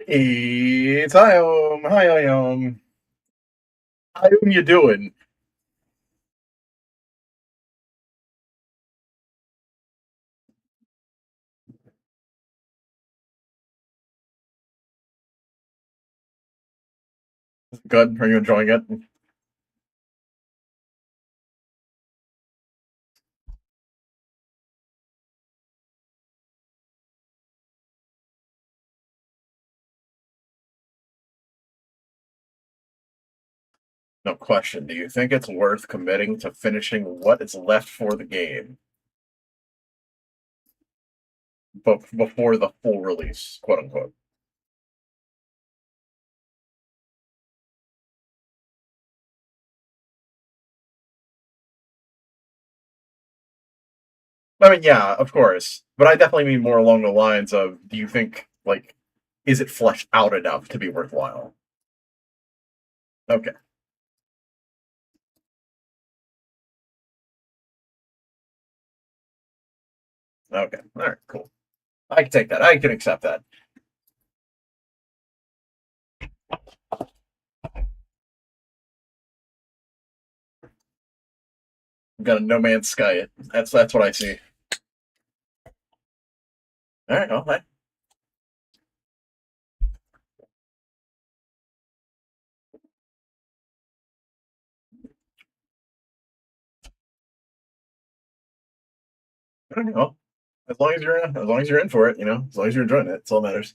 It's Iom. Hi, Iom. How you doing? Good. Are you enjoying it? No question. Do you think it's worth committing to finishing what is left for the game, but before the full release, quote unquote? I mean, yeah, of course, but I definitely mean more along the lines of: do you think is it fleshed out enough to be worthwhile? Okay. Okay. All right. Cool. I can take that. I can accept that. I've got a No Man's Sky. It. That's what I see. All right. Well, I don't know. As long as you're in for it, as long as you're enjoying it, it's all that matters.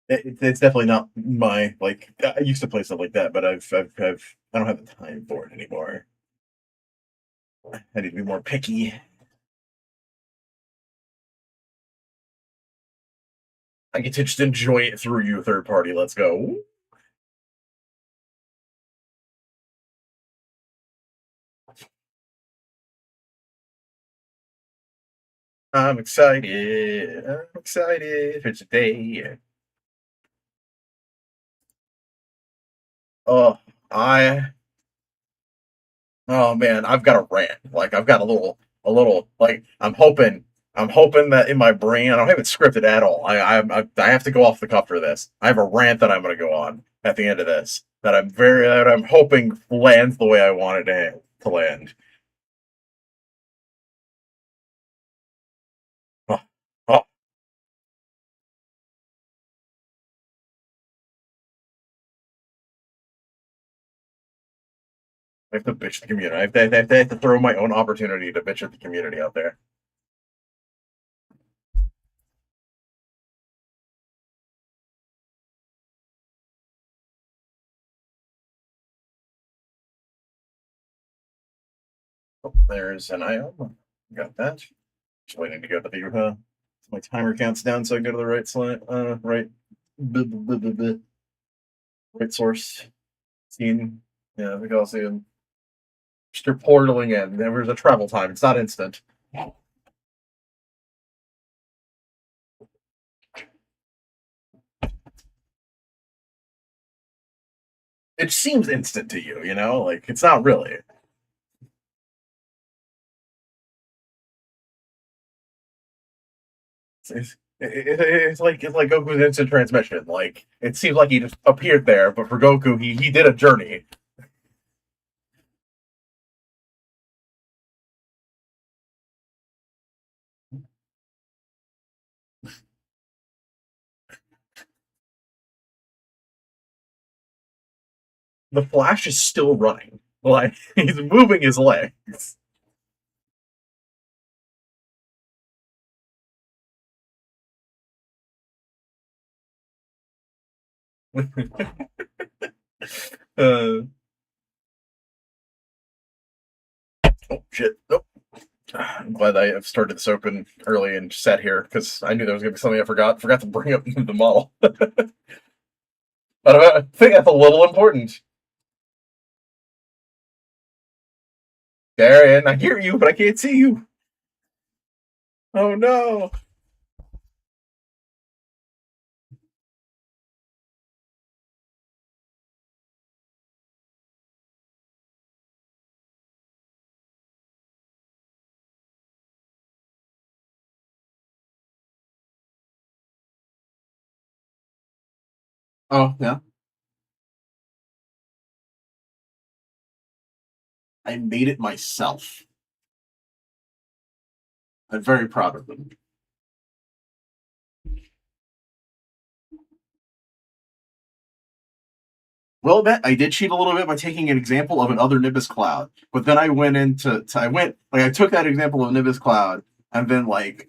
It's definitely not my like. I used to play stuff like that, but I don't have the time for it anymore. I need to be more picky. I get to just enjoy it through you, third party. Let's go. I'm excited. I'm excited for today. Oh, I Oh man, I've got a rant. Like I've got a little. Like I'm hoping that in my brain, I don't have it scripted at all. I have to go off the cuff for this. I have a rant that I'm going to go on at the end of this that I'm hoping lands the way I want it to land. Oh, oh, I have to bitch the community. I have to throw my own opportunity to bitch at the community out there. Oh, there's an item. Got that. Just waiting to go to the my timer counts down so I go to the right slide. Right. Blah, blah, blah, blah, right source scene. Yeah, we can all see him. Just you're portaling in. There's a travel time. It's not instant. It seems instant to you, like it's not really. It's like Goku's instant transmission. Like it seems like he just appeared there, but for Goku, he did a journey. The Flash is still running. Like he's moving his legs. uh, oh shit! Nope. I'm glad I have started this open early and sat here because I knew there was going to be something I forgot. Forgot to bring up the model. But I think that's a little important. Darian, I hear you, but I can't see you. Oh no! Oh yeah, I made it myself. I'm very proud of them. Well, bet I did cheat a little bit by taking an example of another Nimbus cloud, but then I went I went like I took that example of Nimbus cloud and then like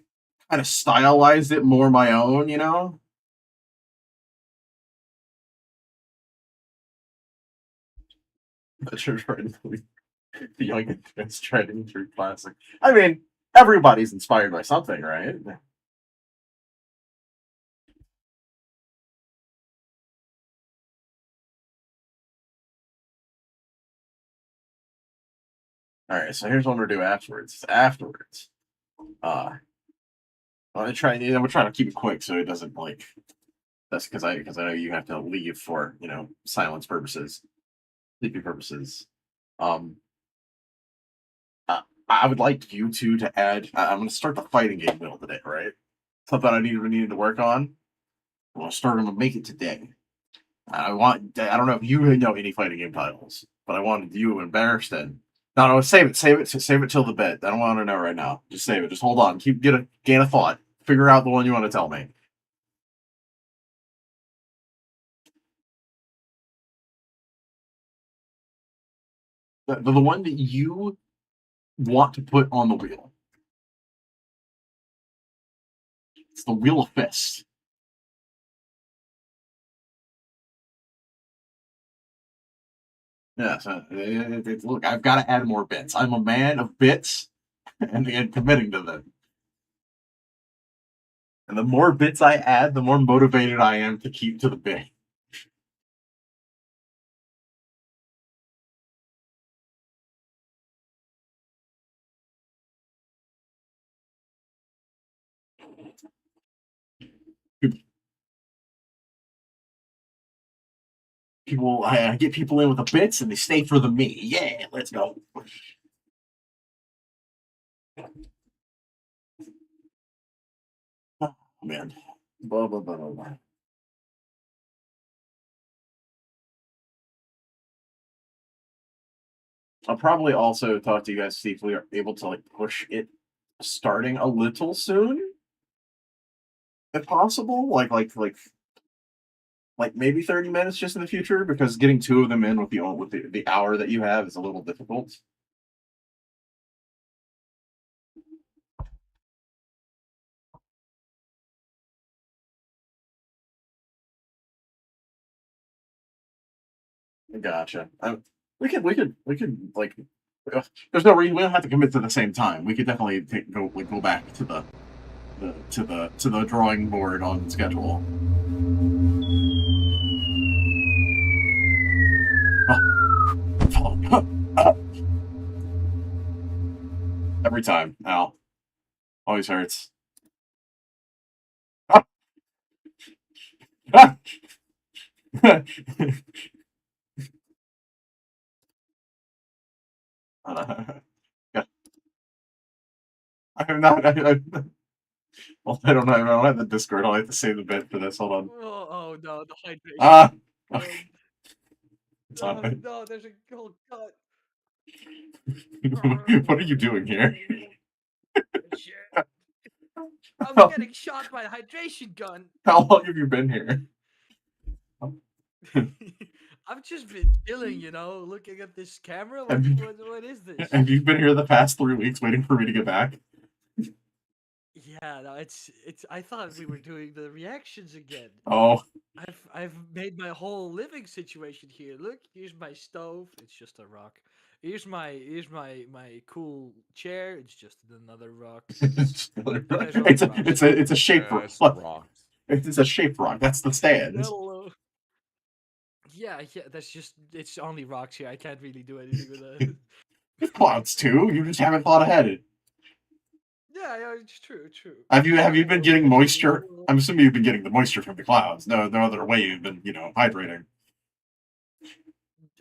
kind of stylized it more my own, you know. That's right. The young intense trending through classic. I mean, everybody's inspired by something, right? All right, so here's what we're gonna do afterwards. Afterwards, uh, I'm gonna try. We're trying to keep it quick so it doesn't like. That's because I know you have to leave for silence purposes, sleepy purposes. Um, I would like you two to add. I'm going to start the fighting game wheel today, right? Something I needed to work on. I'm going to start. I'm going to make it today. I want. I don't know if you know any fighting game titles, but I wanted you and Barristan. No, no, save it till the bed. I don't want to know right now. Just save it. Just hold on. Gain a thought. Figure out the one you want to tell me. The one that you want to put on the wheel. It's the Wheel of Fist. Yes. Look, I've got to add more bits. I'm a man of bits, and committing to them. And the more bits I add, the more motivated I am to keep to the bit. I get people in with the bits, and they stay for the me. Yeah, let's go. Oh, man, blah blah blah blah blah. I'll probably also talk to you guys see if we are able to like push it starting a little soon, if possible. Like maybe 30 minutes just in the future, because getting two of them in with the hour that you have is a little difficult. Gotcha. We could like. There's no reason we don't have to commit to the same time. We could definitely go back to the drawing board on schedule. Every time, Al. Always hurts. Yeah, I'm not. Well, I don't know. I don't have the Discord. I'll have to save the bit for this. Hold on. Oh no, the hydration. Ah. Okay. It's on it. No, there's a gold cut. What are you doing here? Shit. I'm getting shot by a hydration gun. How long have you been here? I've just been chilling, looking at this camera. What is this? Have you been here the past 3 weeks waiting for me to get back? Yeah, no, it's. I thought we were doing the reactions again. Oh. I've made my whole living situation here. Look, here's my stove. It's just a rock. Here's my cool chair. It's just another rock. It's a shaped rock. It's a shaped rock. That's the stand. Hello. Yeah. It's only rocks here. I can't really do anything with that. Clouds too. You just haven't thought ahead. Yeah, it's true. Have you been getting moisture? I'm assuming you've been getting the moisture from the clouds. No other way you've been, hydrating.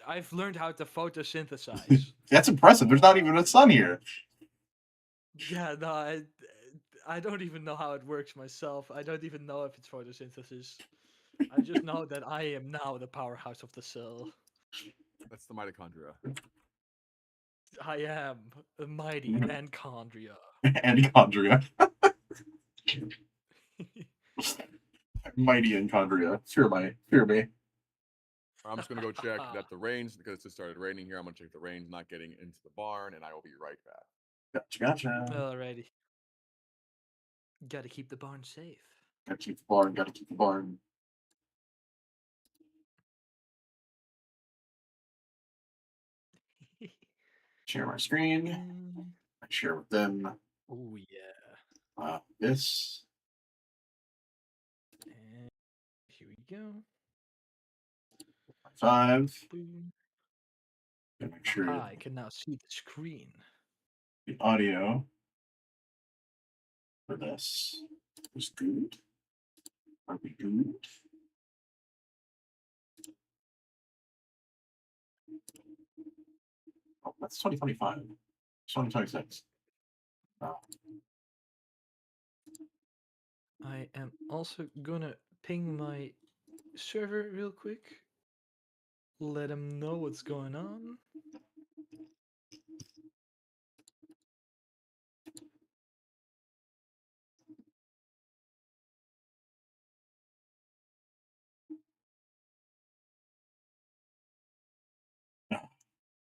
I've learned how to photosynthesize. That's impressive. There's not even a sun here. Yeah, no, I don't even know how it works myself. I don't even know if it's photosynthesis. I just know that I am now the powerhouse of the cell. That's the mitochondria. I am a mighty enchondria. Enchondria. Mighty enchondria. Fear me. I'm just gonna go check that the rain's, because it just started raining here. I'm gonna check the rain's not getting into the barn, and I will be right back. Gotcha. Alrighty. Gotta keep the barn safe. Gotta keep the barn. Share my screen. I share with them. Oh yeah. This. And here we go. 5. Boom. Make sure I can now see the screen. The audio for this is good. Are we good? Oh, that's 2025. 2026. Oh. I am also gonna ping my server real quick. Let them know what's going on.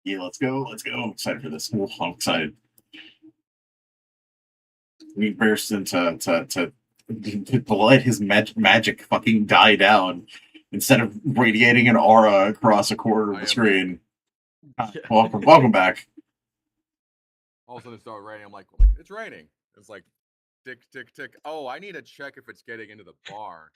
Yeah, let's go. I'm excited for this. Oh, I'm excited. We burst into to let his magic fucking die down instead of radiating an aura across a quarter of the screen. Yeah. Welcome back. All of a sudden it started raining. I'm like, it's raining. It's like, tick, tick, tick. Oh, I need to check if it's getting into the barn.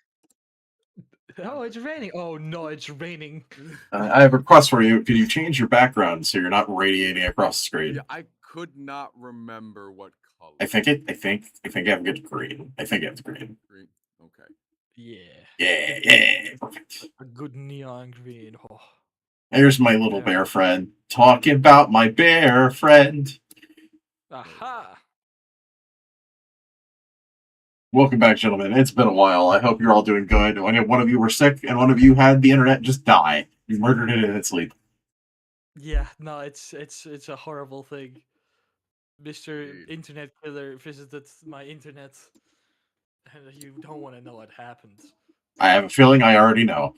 Oh, it's raining. Oh no, it's raining. I have a request for you. Can you change your background so you're not radiating across the screen? Yeah, I could not remember what color. I think I have good green. I think it's green. Green. Okay. Yeah. Perfect. A good neon green. Oh. There's my little bear friend. Talking about my bear friend. Aha. Welcome back, gentlemen. It's been a while. I hope you're all doing good. I know one of you were sick, and one of you had the internet just die. You murdered it in its sleep. Yeah, no, it's a horrible thing. Mr. Internet Killer visited my internet, and you don't want to know what happened. I have a feeling I already know.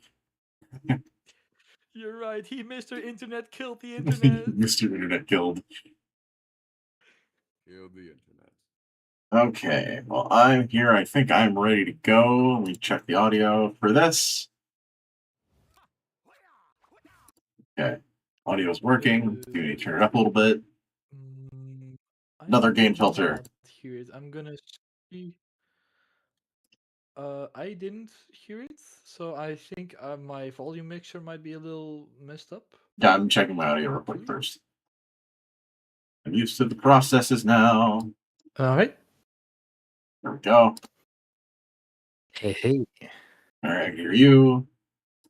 You're right. Mr. Internet killed the internet. Mr. Internet killed. Killed the internet. Okay, well, I'm here. I think I'm ready to go. Let me check the audio for this. Okay, audio's working. Do you need to turn it up a little bit? Another game filter. Hear it. I'm gonna see. I didn't hear it, so I think my volume mixer might be a little messed up. Yeah, I'm checking my audio real quick first. I'm used to the processes now. All right. There we go. Hey. All right, I can hear you.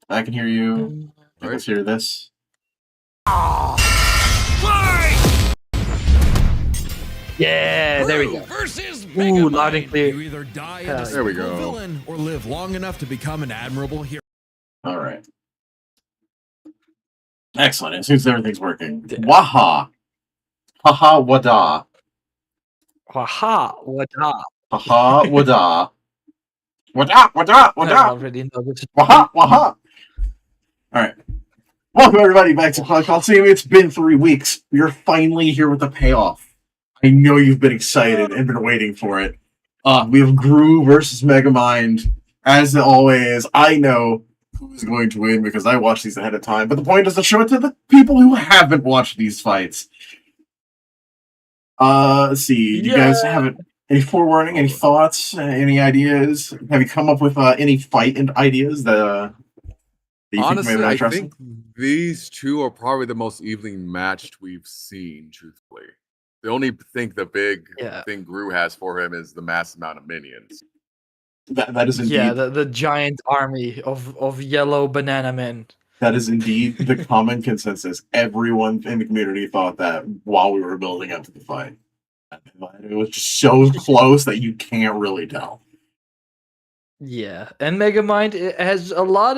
I can hear you. Let's hear this. Yeah, there we Gru go. versus Ooh, loud and Megamind. clear. You either die Hell a yeah. There we despicable go. villain or live long enough to become an admirable hero. All right. Excellent. It seems everything's working. Yeah. Waha. Haha wada. Haha, what up? Haha wada. Wada, wada, I wada. already know this. Waha, waha. All right. Welcome, everybody, back to Cloud Coliseum. It's been 3 weeks. We are finally here with the payoff. I know you've been excited and been waiting for it. We have Gru versus Megamind. As always, I know who's going to win because I watched these ahead of time, but the point is to show it to the people who haven't watched these fights. Let's see. Do you guys have any forewarning, any thoughts, any ideas? Have you come up with any fight and ideas that you Honestly, think may I match us? think these two are probably the most evenly matched we've seen, truthfully. The only thing the big thing Gru has for him is the mass amount of minions. That is indeed. Yeah, the giant army of yellow banana men. That is indeed the common consensus. Everyone in the community thought that while we were building up to the fight. It was just so close that you can't really tell. Yeah, and Megamind has a lot.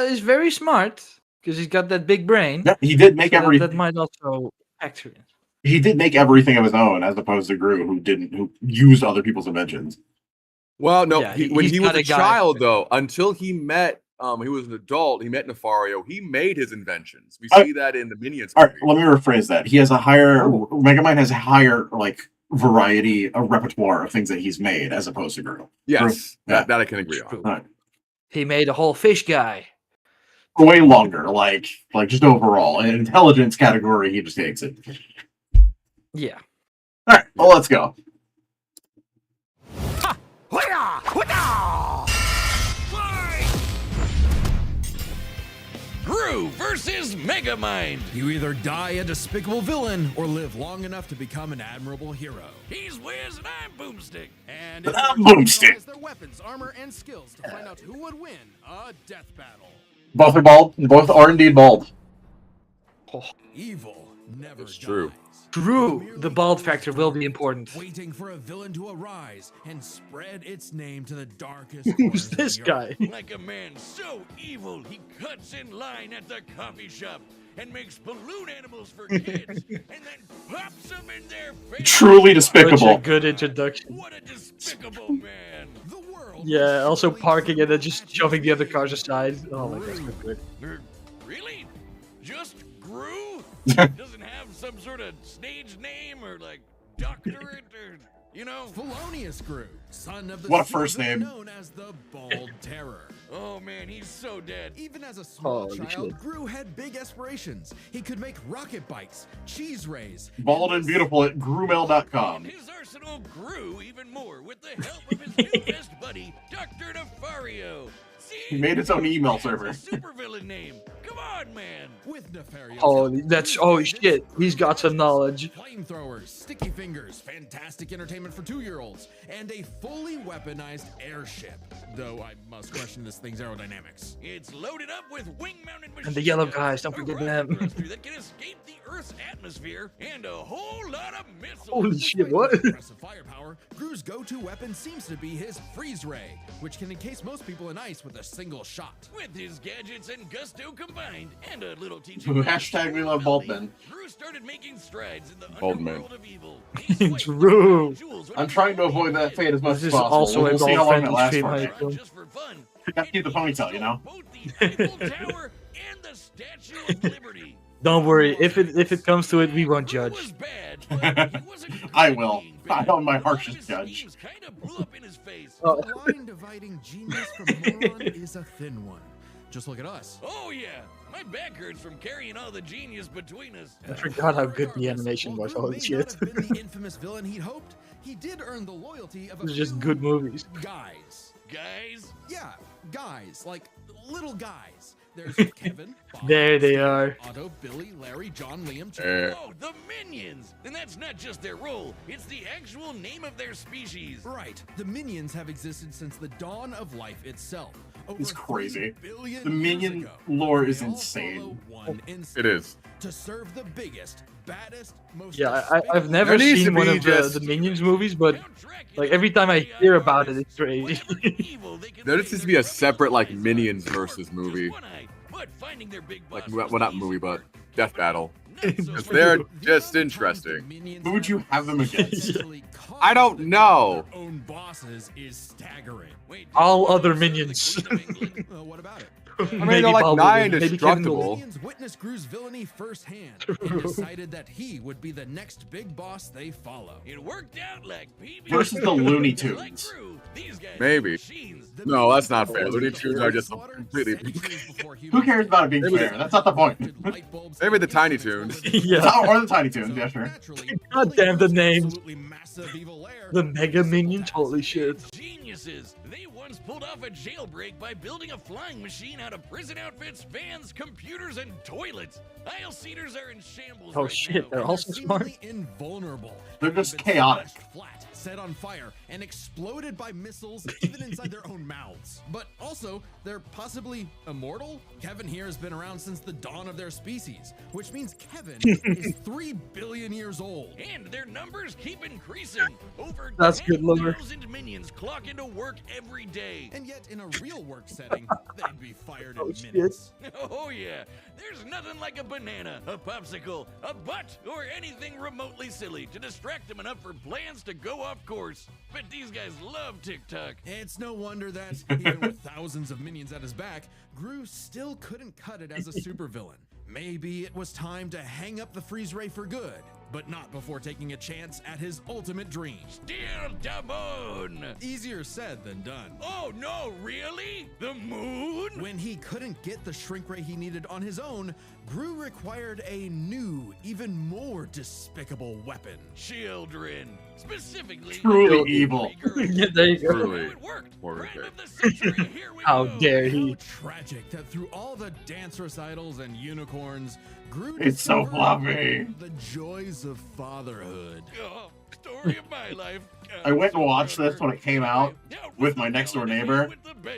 Is very smart because he's got that big brain. Yeah, he did make everything. That might also factor in. He did make everything of his own, as opposed to Gru, who used other people's inventions. Well, no, Yeah, when he's he was not a a guy. child, though, until he met, he was an adult. He met Nefario. He made his inventions. We see that in the minions. All right, let me rephrase that. He has a higher. Megamind has a higher variety, a repertoire of things that he's made, as opposed to Gru. Yes, Yeah. that I can agree on. Right. He made a whole fish guy. Way longer, like just overall. In intelligence category, he just takes it. Yeah. All right, well, let's go. Gru versus Megamind. You either die a despicable villain or live long enough to become an admirable hero. He's Wiz and I'm Boomstick. And it's I'm Boomstick. their weapons, armor, and skills to find out who would win a death battle. Both are bald. Both are indeed bald. Evil never It's true. dies. Gru, the bald factor will be important. Waiting for a villain to arise and spread its name to the darkest Who's corners of this the guy? earth. Like a man so evil, he cuts in line at the coffee shop and makes balloon animals for kids and then pops them in their face. Truly Such despicable. a good introduction. What a despicable man. The world Yeah, also parking and then just shoving the other cars aside. Oh my god, so good. Really? Just Gru? Doesn't have some sort of stage name or doctorate or Felonious Gru, son of the What a first name. known as the Bald Terror. Oh man, he's so dead. Even as a small Holy child, shit. Gru had big aspirations. He could make rocket bikes, cheese rays, Bald and beautiful at grumel.com. his arsenal grew even more with the help of his new best buddy, Dr. Nefario. See? He made his own email That's a server. supervillain name. Come on, man. With Nefario's Holy, help, that's Gru oh gadgets, shit. He's got some knowledge. Flamethrowers, sticky fingers, fantastic entertainment for 2-year-olds, and a fully weaponized airship. Though I must question this thing's aerodynamics. It's loaded up with wing-mounted machine And the yellow guns, guys, don't a forget rocket them. thruster that can escape the Earth's atmosphere, and a whole lot of missiles. Holy shit, Despite what? their impressive firepower, Gru's go-to weapon seems to be his freeze ray, which can encase most people in ice with a single shot. With his gadgets and gusto combined, and a little teaching. Hashtag we love bald men. Gru started making strides in the Bald men. underworld of evil. True. I'm trying to avoid that fate as much This as is possible. also a We'll see how long that bald-friendly lasts stream, for. I Right? assume. Just for fun. Gotta keep the ponytail, you know? Both the Eiffel Tower and the Statue of Liberty. Don't worry, if it comes to it, we won't Gru judge. was bad, but he wasn't I good will. being bad. I am my One of harshest his judge. schemes kinda blew up in his face. Oh. The line dividing genius from moron is a thin one. Just look at us. Oh yeah, my back hurts from carrying all the genius between us. I forgot how good the animation was. While Gru Holy may shit. not have been the infamous villain he'd hoped, he did earn the loyalty of a It's just few good movies. guys. Guys? Yeah, guys, like little guys. There's Kevin. Bob, There they are. Otto, Billy, Larry, John, Liam. Oh, the Minions! And that's not just their role, it's the actual name of their species. Right. The Minions have existed since the dawn of life itself. is crazy. billion The years Minion ago, lore is they all insane. follow one instinct, It is. to serve the biggest, baddest, most Yeah, I've despicable never There needs to seen one be of just- the Minions movies, but like every time I hear about it, it's crazy. There needs to be a separate like Minions versus movie. Like, well, not movie, but death battle. Because they're just interesting. Who would you have them against? I don't know. Their own bosses is staggering. All other Minions. What about it? I mean, they're like nigh indestructible. Minions witnessed Gru's villainy firsthand and decided that he would be the next big boss they follow. It worked out like PB Versus the Looney Tunes. Maybe. No, that's not fair. Looney Tunes are just completely. Who cares about it being fair? That's not the point. Maybe the Tiny Toons. Yeah. Or the Tiny Toons, yeah, sure. God damn the names. Absolutely massive evil air. The Mega Minions, holy shit. Geniuses! They once pulled off a jailbreak by building a flying machine out of prison outfits, fans, computers, and toilets. Aisle seaters are in shambles Oh right shit, now. they're also smart. Seemingly invulnerable. They're just They've been chaotic. smashed Flat, set on fire, and exploded by missiles even inside their own mouths. But also, they're possibly immortal? Kevin here has been around since the dawn of their species, which means Kevin is 3 billion years old. And their numbers keep increasing. Over That's good, Lover. 10,000 minions clock into work every day. And yet, in a real work setting, they'd be fired Oh, in shit. minutes. Oh yeah, there's nothing like a banana, a popsicle, a butt, or anything remotely silly to distract them enough for plans to go off course. But these guys love TikTok. It's no wonder that, even with thousands of minions at his back, Gru still couldn't cut it as a supervillain. Maybe it was time to hang up the freeze ray for good, but not before taking a chance at his ultimate dream. Still Damon! Easier said than done. Oh no, really? The moon? When he couldn't get the shrink ray he needed on his own, Gru required a new, even more despicable weapon. Children. Specifically, Truly the evil. Yeah, there you go. Truly. It worked. More Brand okay. of the century, here we How go. dare How he? tragic that through all the dance recitals and unicorns, Gru It's so discovered fluffy. the joys of fatherhood. Oh, story of my life. I went and watched this when it came out with my next door neighbor,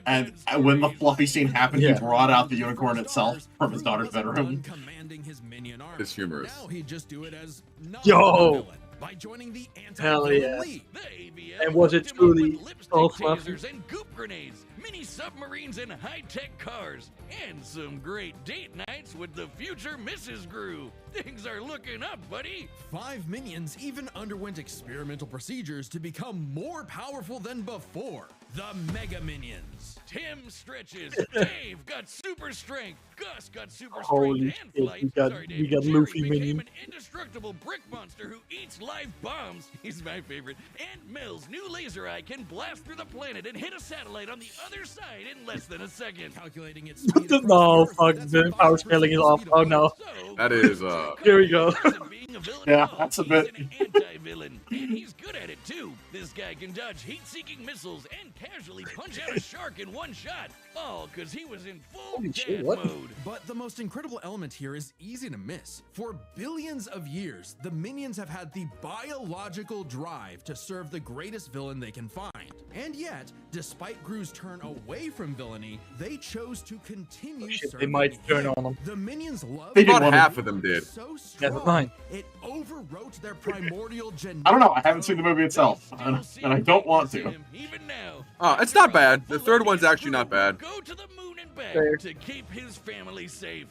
and when the fluffy scene happened, Yeah. he brought out the unicorn itself from his daughter's bedroom. Commanding his minion army. It's humorous. Now he'd just do it as Yo! villain by joining the Hell anti-villain yeah. league. The AVL And was it hooked him up truly with lipstick all fluffy? tasers and goop grenades, mini submarines and high-tech cars, and some great date nights with the future Mrs. Gru. Things are looking up, buddy. 5 minions even underwent experimental procedures to become more powerful than before. The Mega Minions. Tim stretches. Dave got super strength. Gus got super Holy strength and shit, flight. we got- Sorry, we Dave. got Jerry Luffy became minion. an indestructible brick monster who eats live bombs. He's my favorite. And Mills' new laser eye can blast through the planet and hit a satellite on the other side in less than a second. Calculating its speed across No, the Earth, fuck, that's the about power the scaling is speed off. of Oh, no. So, That is, Here we go. being a villain Yeah, at all, that's a he's bit- an anti-villain, and he's good at it too. This guy can dodge heat-seeking missiles and casually punch out a shark in one shot, all because he was in full Holy shit, dad what? mode. But the most incredible element here is easy to miss. For billions of years, the minions have had the biological drive to serve the greatest villain they can find. And yet, despite Gru's turn away from villainy, they chose to continue Shit, they serving might turn him. on him. The minions love They did About one half of them did. so Never strong, mind. it overwrote their primordial genetic. I don't know. I haven't seen the movie itself, Still and see I don't want to. him even now. It's not bad. The third one's actually not bad. Go to the moon and back Fair. to keep his family safe.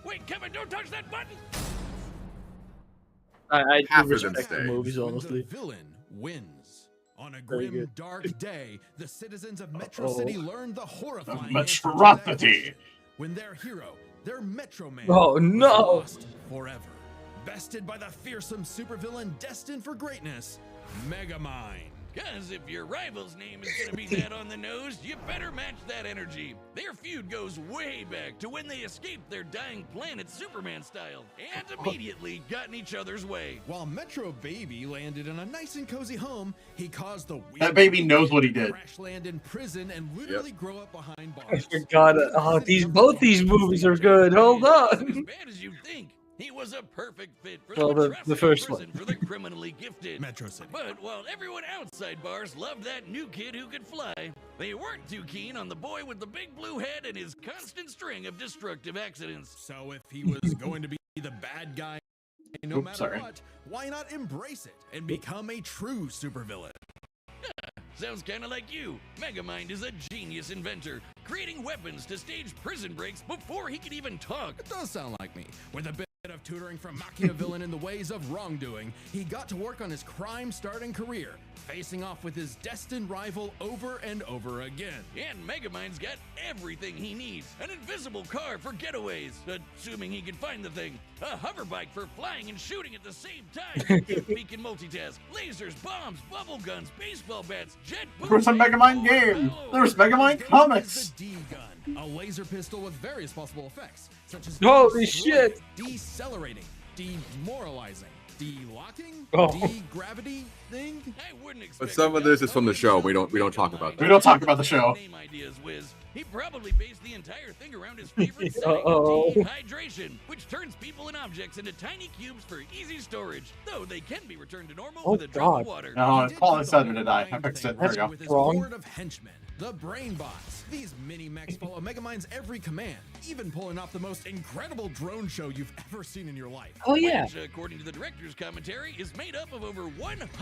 Wait, Kevin, don't touch that button. I Half do of them respect the stay. movies, When honestly. The villain wins. On a Very grim, good. dark day, the citizens of Metro Uh-oh. City learned the horrifying The answer to that monstrosity. question. When their hero, their Metro Man, Oh, was no. lost forever. Bested by the fearsome supervillain destined for greatness, Megamind. Cause if your rival's name is gonna be that on the nose, you better match that energy. Their feud goes way back to when they escaped their dying planet Superman style, and immediately got in each other's way. While Metro Baby landed in a nice and cozy home, he caused the weird That baby knows what he did. crash land in prison and literally grow up behind I bars. forgot it. Oh, both these movies are good. Hold As on. bad as you think. He was a perfect fit for Well, the, the first prison for the criminally gifted. Metro City. But while everyone outside bars loved that new kid who could fly, they weren't too keen on the boy with the big blue head and his constant string of destructive accidents. So if he was going to be the bad guy no matter what, why not embrace it and become a true supervillain? Sounds kinda like you. Megamind is a genius inventor, creating weapons to stage prison breaks before he could even talk. It does sound like me. With a bit of tutoring from Machiavellian in the ways of wrongdoing, he got to work on his crime-starting career, facing off with his destined rival over and over again. And Megamind's got everything he needs. An invisible car for getaways, assuming he can find the thing. A hoverbike for flying and shooting at the same time. If he can multitask. Lasers, bombs, bubble guns, baseball bats, jet boots. There's a Megamind game. There's Megamind comics. The D-gun, a laser pistol with various possible effects, such as Holy shit! decelerating, demoralizing, de-locking, Oh. de-gravity thing. I wouldn't expect But some of this is from the show. We don't talk about We that. don't talk about the show. Name ideas, Wiz. He probably based the entire thing around his favorite setting, Uh-oh. dehydration, which turns people and objects into tiny cubes for easy storage, though they can be returned to normal Oh, with a drop God. of water. No, He it's did Paul do and the Cedric whole to die. I mind fixed it. thing There we go. with his Wrong. horde of henchmen, the brain bots. These mini mechs follow Megamind's every command, even pulling off the most incredible drone show you've ever seen in your life. Oh yeah. Which, according to the director's commentary, is made up of over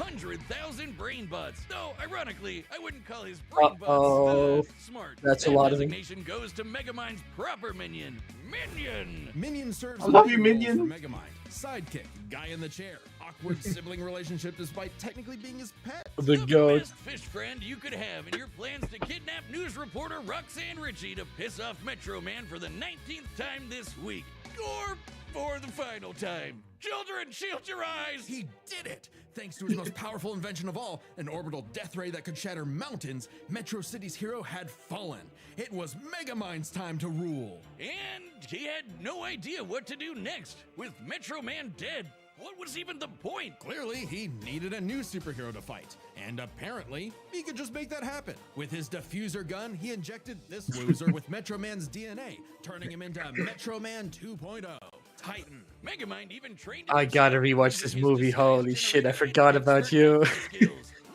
100,000 brain bots. Though, ironically, I wouldn't call his brain Uh-oh. bots smart. That's a That lot of them. designation goes to Megamind's proper minion, Minion. Minion serves I love you, many roles Minion. for Megamind. Sidekick, guy in the chair, awkward sibling relationship despite technically being his pet. The Still goat. best fish friend you could have in your plans to kidnap news reporter Roxanne Ritchie to piss off Metro Man for the 19th time this week. Or for the final time. Children, shield your eyes! He did it! Thanks to his most powerful invention of all, an orbital death ray that could shatter mountains, Metro City's hero had fallen. It was Megamind's time to rule. And he had no idea what to do next. With Metro Man dead, what was even the point? Clearly, he needed a new superhero to fight. And apparently, he could just make that happen. With his diffuser gun, he injected this loser with Metro Man's DNA, turning him into Metro Man 2.0. Titan. Megamind even trained I gotta rewatch this movie. Holy shit, I forgot about you.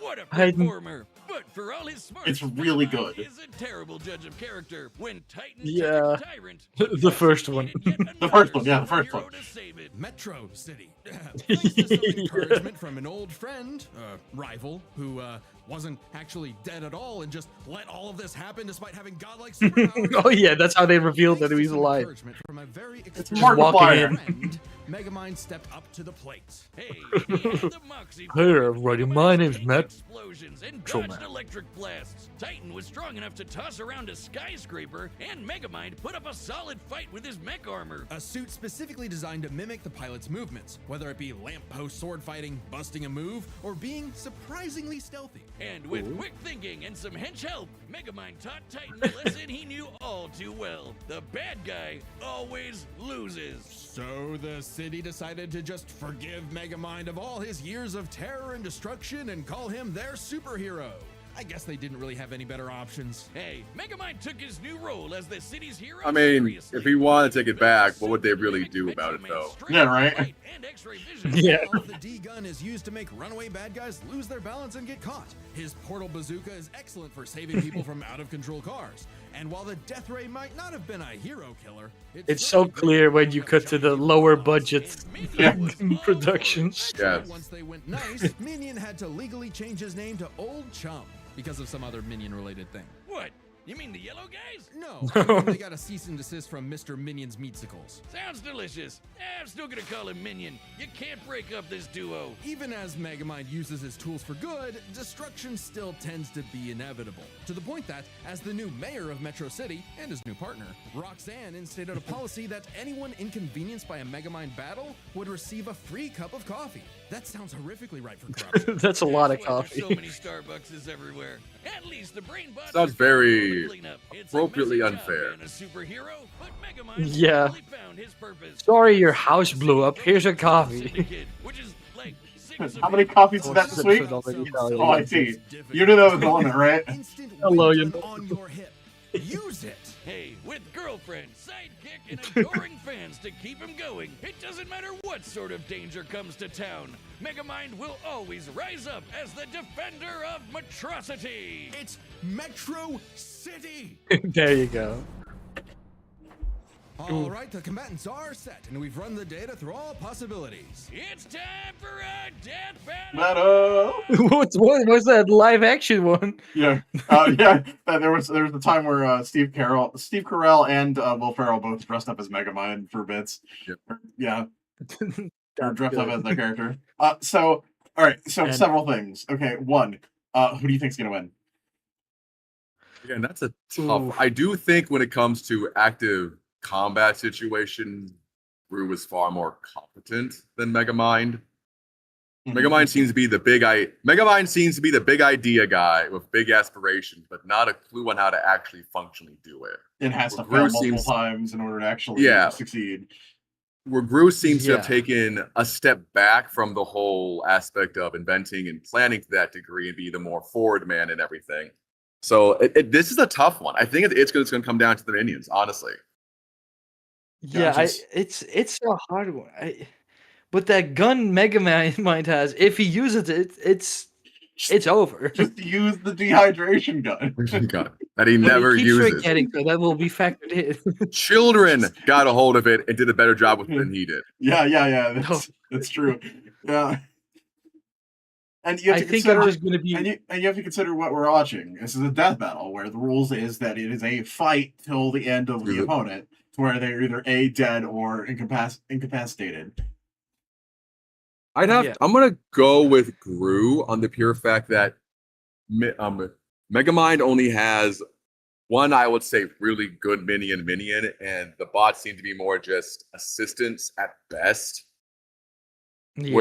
What a I- performer! But for all his smarts, It's really Megamind good. is a terrible judge of character. When Titan Yeah. turned tyrant, The first one. he needed yet The first one, yeah, another the first superhero one. to save it. Metro City. Thanks to some encouragement from an old friend, rival, who wasn't actually dead at all and just let all of this happen despite having godlike superpowers. Oh yeah, that's how they revealed that Thanks to he's some alive. encouragement from a very It's experienced Markiplier. friend, Megamind stepped up to the plate. Hey, he had the moxie Hey, for it. everybody, Megamind my name's escaped Matt. Explosions and Control dodged Matt. electric blasts. Titan was strong enough to toss around a skyscraper, and Megamind put up a solid fight with his mech armor. A suit specifically designed to mimic the pilot's movements, whether it be lamppost sword fighting, busting a move, or being surprisingly stealthy. And with quick thinking and some hench help, Megamind taught Titan the lesson he knew all too well. The bad guy always loses. So the city decided to just forgive Megamind of all his years of terror and destruction and call him their superhero. I guess they didn't really have any better options. Hey, Megamind took his new role as the city's hero. I mean, seriously. if he wanted to take it back, what would they really do about it, though? Yeah, right. And X-ray vision. Yeah. Now, the D-gun is used to make runaway bad guys lose their balance and get caught. His portal bazooka is excellent for saving people from out-of-control cars. And while the death ray might not have been a hero killer, It's so clear when you cut to the lower budget Yeah. productions. Yeah. Once they went nice, Minion had to legally change his name to Old Chum because of some other Minion-related thing. What? You mean the yellow guys? No, I mean, they got a cease and desist from Mr. Minion's Meatsicles. Sounds delicious. I'm still gonna call him Minion. You can't break up this duo. Even as Megamind uses his tools for good, destruction still tends to be inevitable. To the point that, as the new mayor of Metro City and his new partner, Roxanne instated a policy that anyone inconvenienced by a Megamind battle would receive a free cup of coffee. That sounds horrifically right for corruption. That's a lot of That's why coffee. There's so many Starbucks everywhere. At least the brain bots Sounds are very doing the cleanup. It's a appropriately messy job unfair. being a superhero, but Megamind Yeah. finally found his purpose. Sorry your house blew up. Here's a coffee. Syndicate, which is like six How many copies is that this week? Oh, I see. You knew that was the limit, right? Instant Hello, weight you- gun on your hip. Use it. Hey, with girlfriend, sidekick, and adoring fans to keep him going. It doesn't matter what sort of danger comes to town. Megamind will always rise up as the defender of Metrocity. It's Metro City. There you go. All right, the combatants are set, and we've run the data through all possibilities. It's time for a death battle. Meadow. what was that live action one? Yeah, There was a time where Steve Carell, and Will Ferrell both dressed up as Megamind for bits. Yep. Yeah, or dressed up good. as their character. So all right, so And- several things. Okay, one, who do you think's gonna win? Again, that's a tough. Ooh. I do think when it comes to active combat situation, Rue is far more competent than Megamind. Megamind seems to be the Megamind seems to be the big idea guy with big aspirations, but not a clue on how to actually functionally do it. It has to Well, fail Gru multiple seems- times in order to actually Yeah. succeed. Where Gru seems to have Yeah. taken a step back from the whole aspect of inventing and planning to that degree and be the more forward man and everything. So this is a tough one. I think it's going to come down to the minions, honestly. Yeah, just- it's a hard one. But that gun Mega Mind has, if he uses it, it's over. Just use the dehydration gun. God, that he But never he keeps uses. forgetting, so that will be factored in. Children got a hold of it and did a better job with it than he did. Yeah. That's true. Yeah. And you have I to think consider, I'm just gonna be. and you have to consider what we're watching. This is a death battle where the rules is that it is a fight till the end of the Mhm. opponent, to where they're either A, dead, or incapacitated. Yeah. I'm gonna go with Gru on the pure fact that Megamind only has one, I would say, really good minion, and the bots seem to be more just assistants at best. Yeah.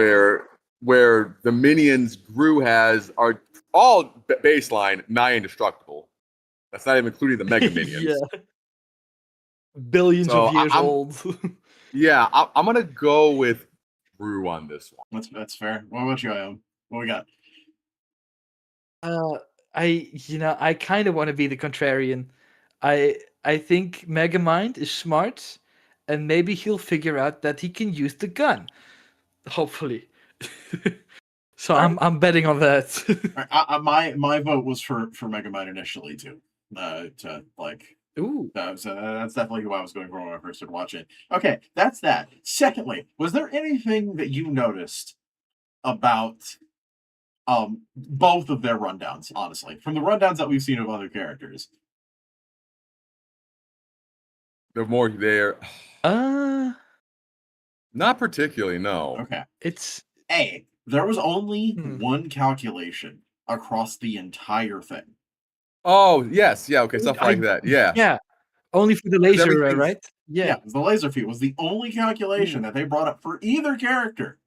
Where the minions Gru has are all baseline nigh indestructible. That's not even including the mega minions. Yeah. Billions So of years I'm- old. Yeah, I'm gonna go with Gru on this one. That's fair. What about you, Ion? What we got? I kind of want to be the contrarian. I think Megamind is smart, and maybe he'll figure out that he can use the gun. Hopefully. So I'm betting on that. All right, my vote was for Megamind initially too. To like. Ooh. So that's definitely who I was going for when I first started watching. Okay, that's that. Secondly, was there anything that you noticed about both of their rundowns, honestly, from the rundowns that we've seen of other characters? The more there, Uh, not particularly. No. Okay. it's There was only Hmm. one calculation across the entire thing. Oh yes, yeah. Okay, stuff I- like that. Yeah. yeah, only for the laser, everything's- right? Yeah. The laser feat was the only calculation that they brought up for either character.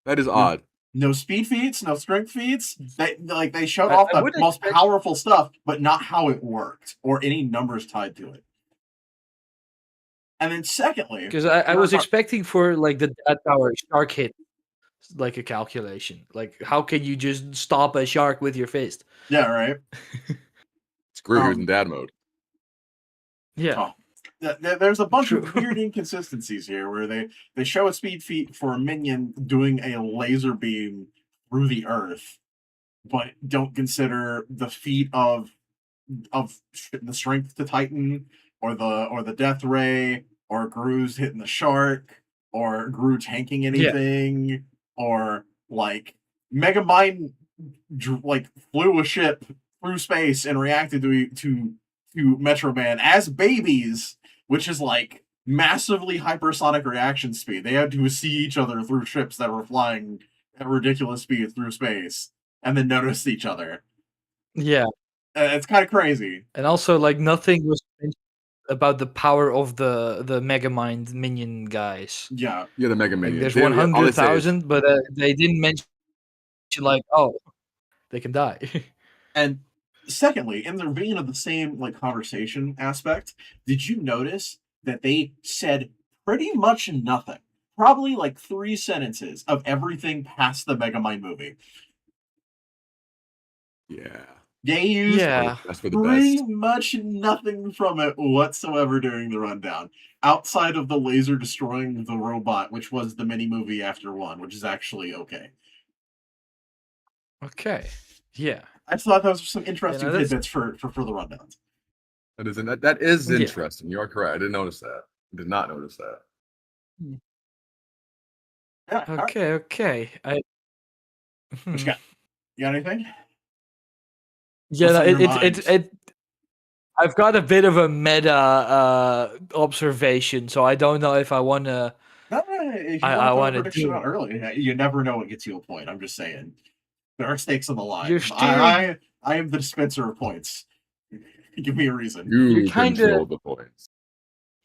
That is odd. No speed feats, no strength feats. They showed I- off I the would most expect- powerful stuff, but not how it worked or any numbers tied to it. And then secondly, Because I was Sure. expecting for like the Death Tower shark hit, like a calculation. Like, how can you just stop a shark with your fist? yeah, right. It's Gru Um, in dad mode. Yeah. Oh. There's a bunch of True. weird inconsistencies here where they show a speed feat for a minion doing a laser beam through the earth, but don't consider the feat of the strength to Titan or the death ray or Gru's hitting the shark or Gru tanking anything or like Megamind like flew a ship through space and reacted to Metro Man as babies, which is like massively hypersonic reaction speed. They had to see each other through ships that were flying at ridiculous speed through space and then noticed each other. Yeah. It's kind of crazy. And also, like, nothing was mentioned about the power of the Megamind minion guys. Yeah. Yeah, the mega Like, minion. there's They- all they say is- 100,000, but they didn't mention, like, oh, they can die. And secondly, in the vein of the same like conversation aspect, did you notice that they said pretty much nothing? Probably like 3 sentences of everything past the Megamind movie. Yeah. They used Yeah. That's for the pretty best. much nothing from it whatsoever during the rundown, outside of the laser destroying the robot, which was the mini movie after one, which is actually okay. Okay. Yeah. I just thought those were some interesting that's- tidbits for the rundowns. That is Yeah. interesting. You are correct. I didn't notice that. I did not notice that. Yeah. all right. Okay. What you got? You got anything? Yeah, What's no, on your mind? I've got a bit of a meta observation, so I don't know if I want to. No, if you I want to wanna prediction do out early, you never know what gets you a point. I'm just saying. There are stakes on the line. You're I am the dispenser of points. Give me a reason. You kinda- control the points.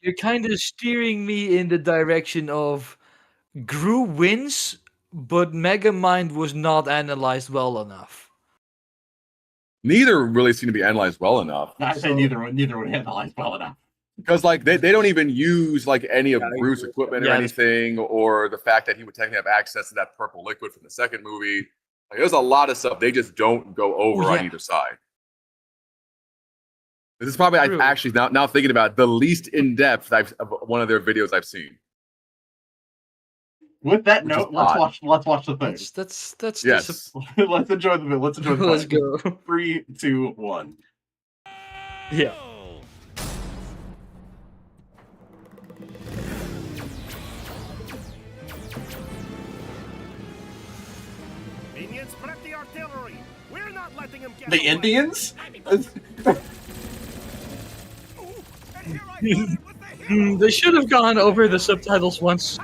You're kind of steering me in the direction of Gru wins, but Megamind was not analyzed well enough. Neither really seem to be analyzed well enough. I say neither would analyze well enough. Because like they don't even use like any of Yeah, I Bruce's agree. equipment or Yeah, anything, or the fact that he would technically have access to that purple liquid from the second movie. Like, there's a lot of stuff they just don't go over Oh, on yeah. either side. This is probably True. actually now thinking about it, the least in depth of one of their videos I've seen. With that Which is note, let's odd. watch the thing. That's Yes. Let's enjoy the video. Let's enjoy the Let's fight. go. 3, 2, 1. Yeah. Minions, prep the artillery. We're not letting them get The away. Indians? Ooh, and here I go with the hero. They should have gone over the subtitles once.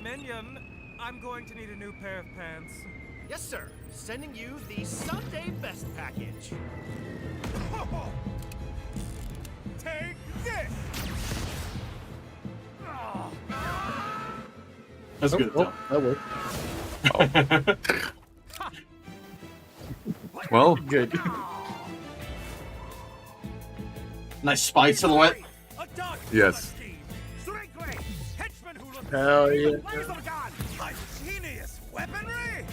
Minion, I'm going to need a new pair of pants. Yes, sir. Sending you the Sunday Best package. Take this. That's good. That worked. Well, Good. Nice spy silhouette. A dog Yes. Straight away. Henchman who looks Hell yeah. laser gun. Genius weaponry.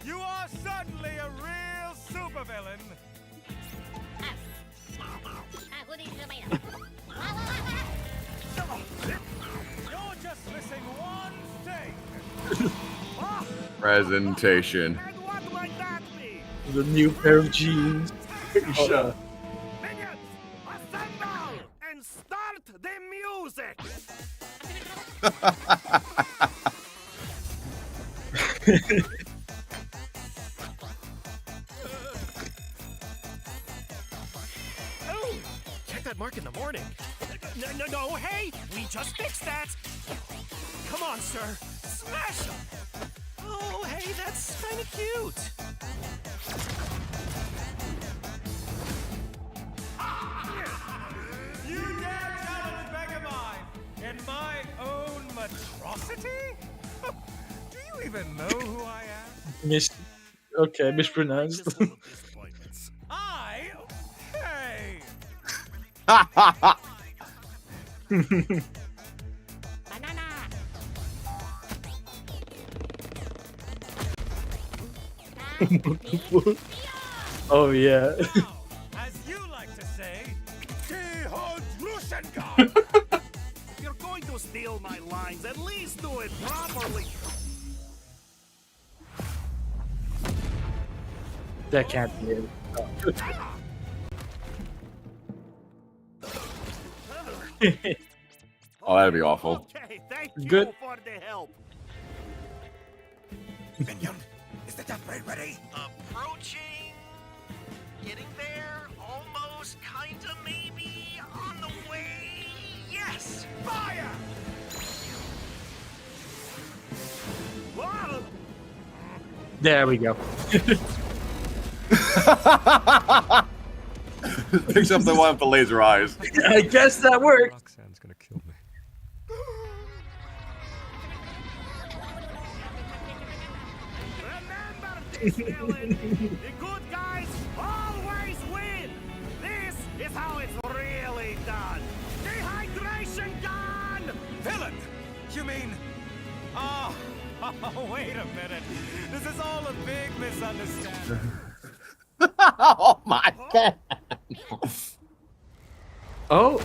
You are suddenly a real supervillain. You're just missing one thing. presentation. And what might that be? The new pair of jeans. Shut up. Minions, assemble and start the music. Oh, check that mark in the morning. No, hey, we just fixed that. Come on, sir, smash him. Oh, hey, that's kind of cute. You dare challenge Megamind in my own monstrosity? Do you even know who I am? Okay, mispronounced. I? Hey! Oh yeah. As you like to say, Lushenka! If you're going to steal my lines, at least do it properly. That can't be it. Oh, that'd be awful. Okay, thank Good. you for the help. Minion, is the death ray ready? Approaching. Getting there. Almost. Kinda. Maybe. On the way. Yes. Fire! Whoa. There we go. Picks up the one with the laser eyes. I guess that worked. Roxanne's gonna kill me. Remember this, villain. The good guys always win. This is how it's really done! Dehydration gun! Villain! You mean... Oh, wait a minute. This is all a big misunderstanding. Oh my god. Oh,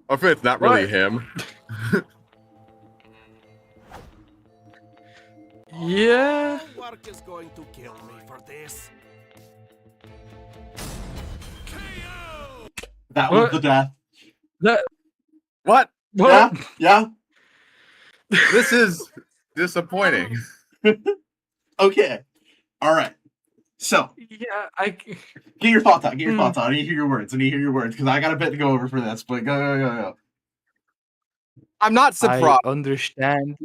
I think it's not really What? him. yeah. No work is going to kill me for this. That was What? the death. That What? what? Yeah. This is disappointing. Okay. All right. So Yeah, I. get your thoughts out. Get your Hmm. thoughts out. I need to hear your words. I need to hear your words because I got a bit to go over for this. But go. I'm not I surprised understand.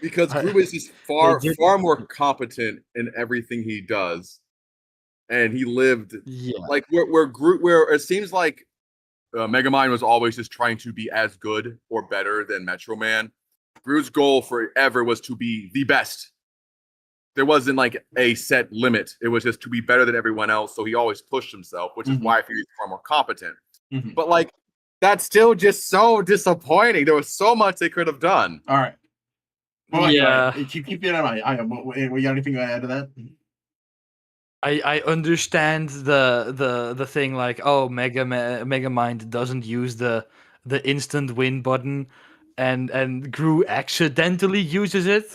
because I- Gru is just far did- far more competent in everything he does, and he lived Yeah. like where it seems like Megamind was always just trying to be as good or better than Metro Man. Gru's goal forever was to be the best. There wasn't like a set limit. It was just to be better than everyone else. So he always pushed himself, which is Mhm. why I feel he's far more competent. Mhm. But like, that's still just so disappointing. There was so much they could have done. All right. Well, Yeah. anyway, keep it in mind. We got anything to add to that? I understand the thing like Megamind doesn't use the instant win button, and Gru accidentally uses it,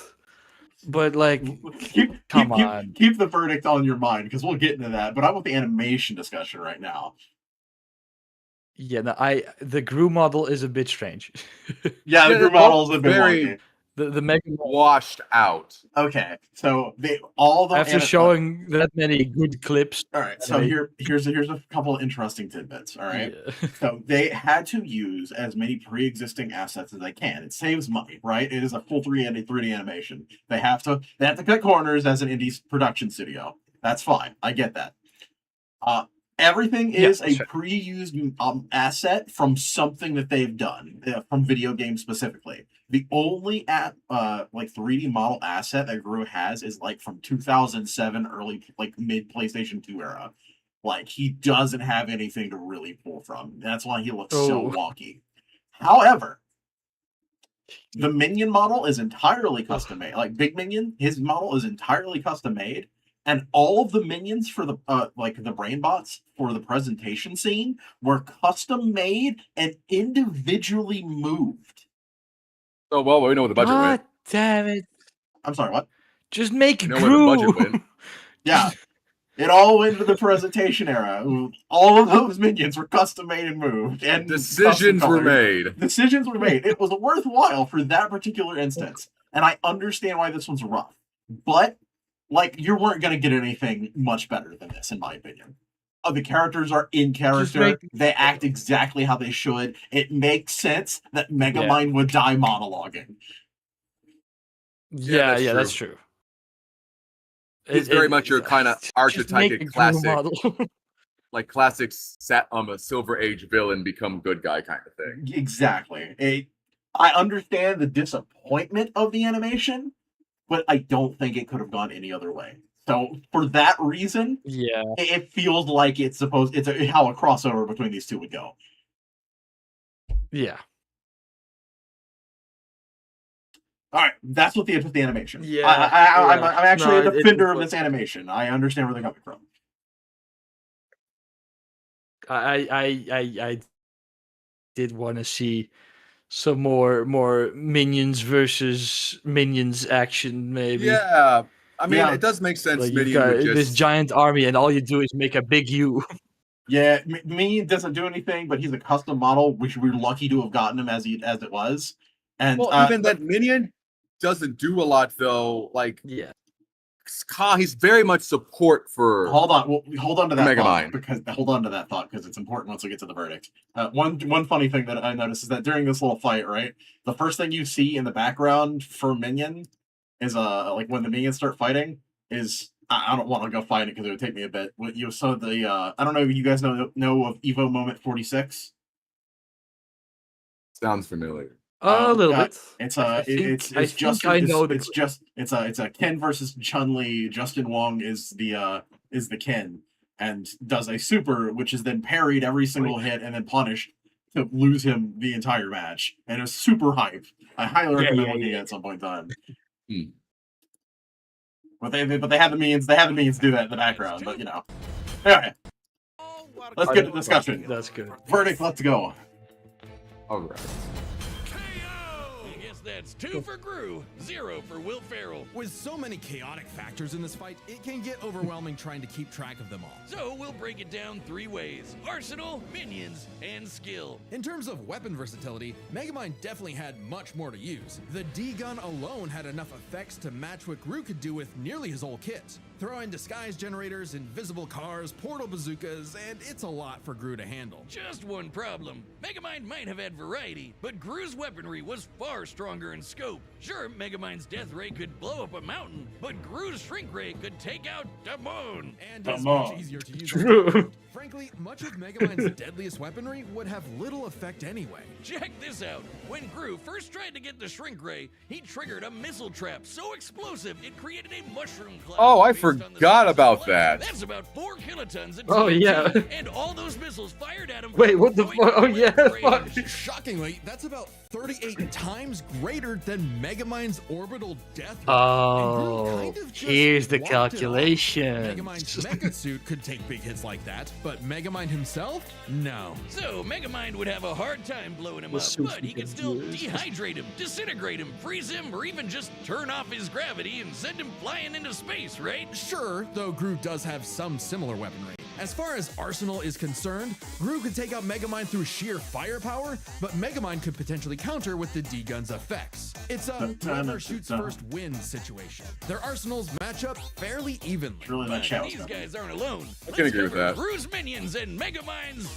but like come on. Keep the verdict on your mind because we'll get into that. But I want the animation discussion right now. Yeah, no, the Gru model is a bit strange. Yeah, the Yeah, group they're models both have been very- wonky. the Megamind, Washed out. Okay, so they all the after showing that many good clips. All right, so here's a couple of interesting tidbits. All right. Yeah. So they had to use as many pre-existing assets as they can. It saves money, right? It is a full 3D animation. They have to cut corners as an indie production studio. That's fine. I get that. Everything is a sure. pre-used asset from something that they've done, from video games specifically. The only like 3D model asset that Gru has is like from 2007, early like mid PlayStation 2 era. Like he doesn't have anything to really pull from. That's why he looks so Oh. wonky. However, the minion model is entirely custom made. Like Big Minion, his model is entirely custom made, and all of the minions for the like the brain bots for the presentation scene were custom made and individually moved. Oh well, we know what the budget God went. damn it! I'm sorry, what? Just make We know where the budget Gru. went. Yeah. It all went to the presentation era. All of those minions were custom made and moved. And Decisions custom were colored. made. Decisions were made. It was worthwhile for that particular instance. And I understand why this one's rough. But, like, you weren't going to get anything much better than this, in my opinion. The characters are in character. They act exactly how they should. It makes sense that Megamind would die monologuing. Yeah, that's that's true. It's very much your kind of just make a archetypic Gru classic, model. like classic a Silver Age villain become good guy kind of thing. Exactly. I understand the disappointment of the animation, but I don't think it could have gone any other way. So for that reason, Yeah. it feels like it's how a crossover between these two would go. Yeah. All right, that's what the animation. Yeah, I'm actually No, a defender of was- this animation. I understand where they're coming from. I did want to see some more minions versus minions action, maybe. Yeah, I mean, Yeah. it does make sense. Like you've Minion got would this just giant army, and all you do is make a big U. Yeah, me doesn't do anything, but he's a custom model, which we're lucky to have gotten him as it was. And well, even that minion doesn't do a lot though. Like Yeah. he's very much support for. hold on to that Megamind. thought because it's important once we get to the verdict. One funny thing that I noticed is that during this little fight, right, the first thing you see in the background for Minion is like when the minions start fighting is I don't want to go find it because it would take me a bit. What you saw the I don't know if you guys know of Evo Moment 46. Sounds familiar. A little bit. It's I know it's a Ken versus Chun-Li. Justin Wong is the Ken, and does a super, which is then parried every single hit and then punished to lose him the entire match. And it was super hype. I highly recommend looking at some point in time. But they have the means. They have the means to do that in the background. But anyway, let's get to discussion. That's good. Verdict. Let's go. All right. I guess that's 2 for Gru, 0 for Will Ferrell. With so many chaotic factors in this fight, it can get overwhelming trying to keep track of them all. So we'll break it down 3 ways: arsenal, minions, and skill. In terms of weapon versatility, Megamind definitely had much more to use. The D-gun alone had enough effects to match what Gru could do with nearly his whole kit. Throw in disguise generators, invisible cars, portal bazookas, and it's a lot for Gru to handle. Just one problem. Megamind might have had variety, but Gru's weaponry was far stronger in scope. Sure, Megamind's death ray could blow up a mountain, but Gru's shrink ray could take out the moon. And is much easier to use. Frankly, much of Megamind's deadliest weaponry would have little effect anyway. Check this out. When Gru first tried to get the shrink ray, he triggered a missile trap so explosive it created a mushroom cloud. Oh, I based on the forgot size about of that. That's about 4 kilotons of Oh, TNT, yeah. And all those missiles fired at him. Wait, from what the point fuck? Oh, blank yeah, range. fuck. Shockingly, that's about 38 times greater than Megamind's orbital death ray. Oh, And Gru kind of just here's the walked it off. calculation. Megamind's mecha suit could take big hits like that, but Megamind himself? No. So Megamind would have a hard time blowing him The up, suit's but he could still confused. dehydrate him, disintegrate him, freeze him, or even just turn off his gravity and send him flying into space, right? Sure, though Gru does have some similar weaponry. As far as Arsenal is concerned, Gru could take out Megamind through sheer firepower, but Megamind could potentially counter with the D-Gun's effects. It's a whoever shoots first wins situation. Their arsenals match up fairly evenly. It's really that But challenge. these guys aren't alone. I can agree with that. Gru's minions and Megamind's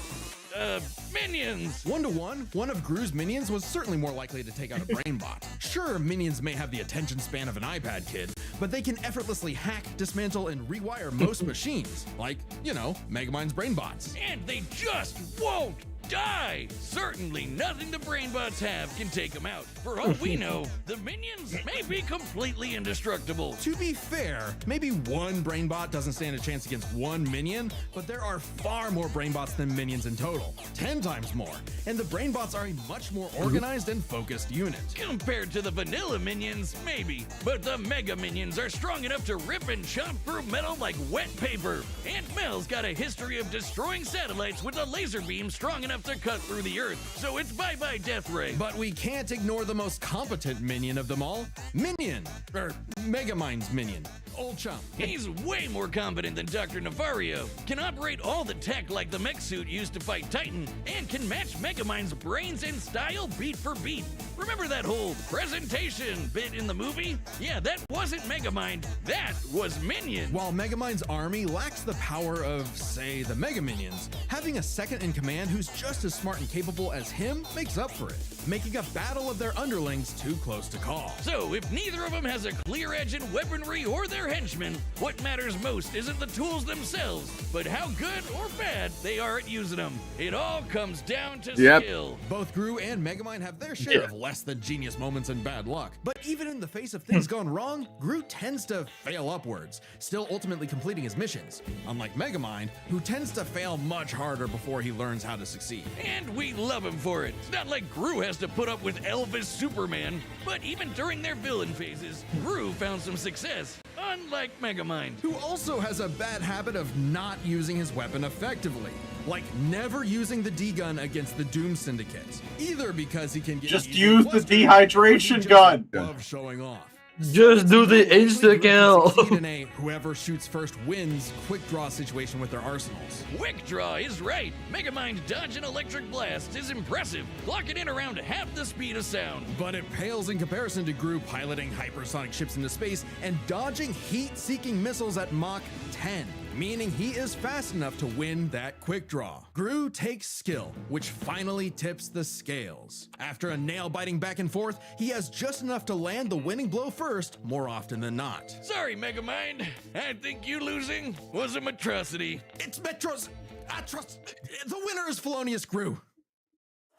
minions. 1-to-1, one of Gru's minions was certainly more likely to take out a brainbot. Sure, minions may have the attention span of an iPad kid, but they can effortlessly hack, dismantle, and rewire most machines, like, Megamind's brainbots. And they just won't die. Certainly nothing the brainbots have can take them out. For all we know, the minions may be completely indestructible. To be fair, maybe one brainbot doesn't stand a chance against one minion, but there are far more brainbots than minions in total, 10 times more, and the brainbots are a much more organized and focused unit. Compared to the vanilla minions, maybe. But the mega minions are strong enough to rip and chomp through metal like wet paper. Aunt Mel's got a history of destroying satellites with a laser beam strong enough to cut through the earth. So it's bye-bye Death Ray. But we can't ignore the most competent minion of them all, Megamind's minion, Old Chum. He's way more competent than Dr. Navario, can operate all the tech like the mech suit used to fight Titan, and can match Megamind's brains and style beat for beat. Remember that whole presentation bit in the movie? Yeah, that wasn't Megamind, that was Minion. While Megamind's army lacks the power of, say, the Mega Minions, having a second in command who's just as smart and capable as him makes up for it, making a battle of their underlings too close to call. So, if neither of them has a clear edge in weaponry or their henchmen, what matters most isn't the tools themselves, but how good or bad they are at using them. It all comes down to skill. Both Gru and Megamind have their share of less than genius moments and bad luck. But even in the face of things gone wrong, Gru tends to fail upwards, still ultimately completing his missions. Unlike Megamind, who tends to fail much harder before he learns how to succeed. And we love him for it. It's not like Gru has to put up with Elvis Superman, but even during their villain phases, Gru found some success, unlike Megamind. Who also has a bad habit of not using his weapon effectively. Like never using the D-gun against the Doom Syndicate. Either because he can get Just easily use the flustered, dehydration or he gun. just loves showing off. Just do the Eventually, insta Gru can kill. succeed in a whoever shoots first wins quick draw situation with their arsenals. Quick Draw is right. Megamind's dodge and electric blast is impressive, clocking in around half the speed of sound. But it pales in comparison to Gru piloting hypersonic ships into space and dodging heat-seeking missiles at Mach 10, meaning he is fast enough to win that quick draw. Gru takes skill, which finally tips the scales. After a nail-biting back and forth, he has just enough to land the winning blow first, more often than not. Sorry, Megamind. I think you losing was a atrocity. It's Metro's... I trust... The winner is Felonious Gru.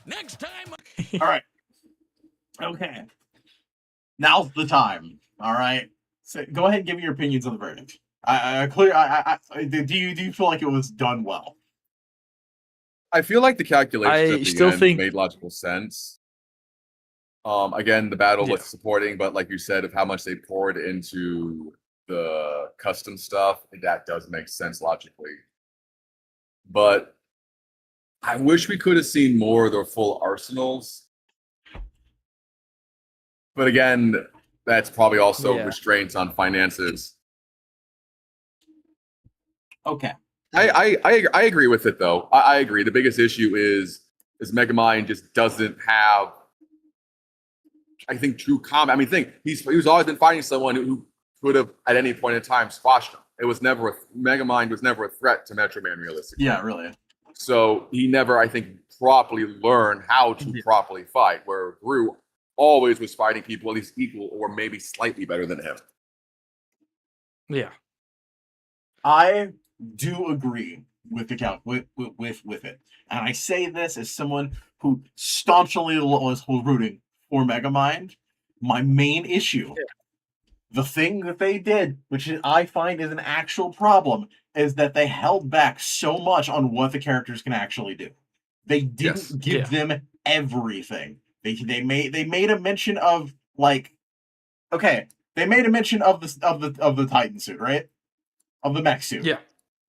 Next time... All right. Okay. Now's the time. All right. So go ahead and give me your opinions on the verdict. Do you feel like it was done well? I feel like the calculations I at the still end think- made logical sense. Again, the battle was Yeah. supporting, but like you said, of how much they poured into the custom stuff, that does make sense logically. But I wish we could have seen more of their full arsenals. But again, that's probably also Yeah. restraints on finances. Okay. I agree with it though. I agree. The biggest issue is Megamind just doesn't have, I think, true combat. I mean, he's always been fighting someone who could have at any point in time squashed him. It was never Megamind was never a threat to Metro Man realistically. Yeah, really. So he never, I think, properly learned how to properly fight. Where Gru always was fighting people at least equal or maybe slightly better than him. Yeah. I do agree with the with it, and I say this as someone who staunchly was rooting for Megamind. My main issue, the thing that they did, which I find is an actual problem, is that they held back so much on what the characters can actually do. They didn't give them everything. They made a mention of like, okay, they made a mention of the Titan suit, right? Of the mech suit. Yeah.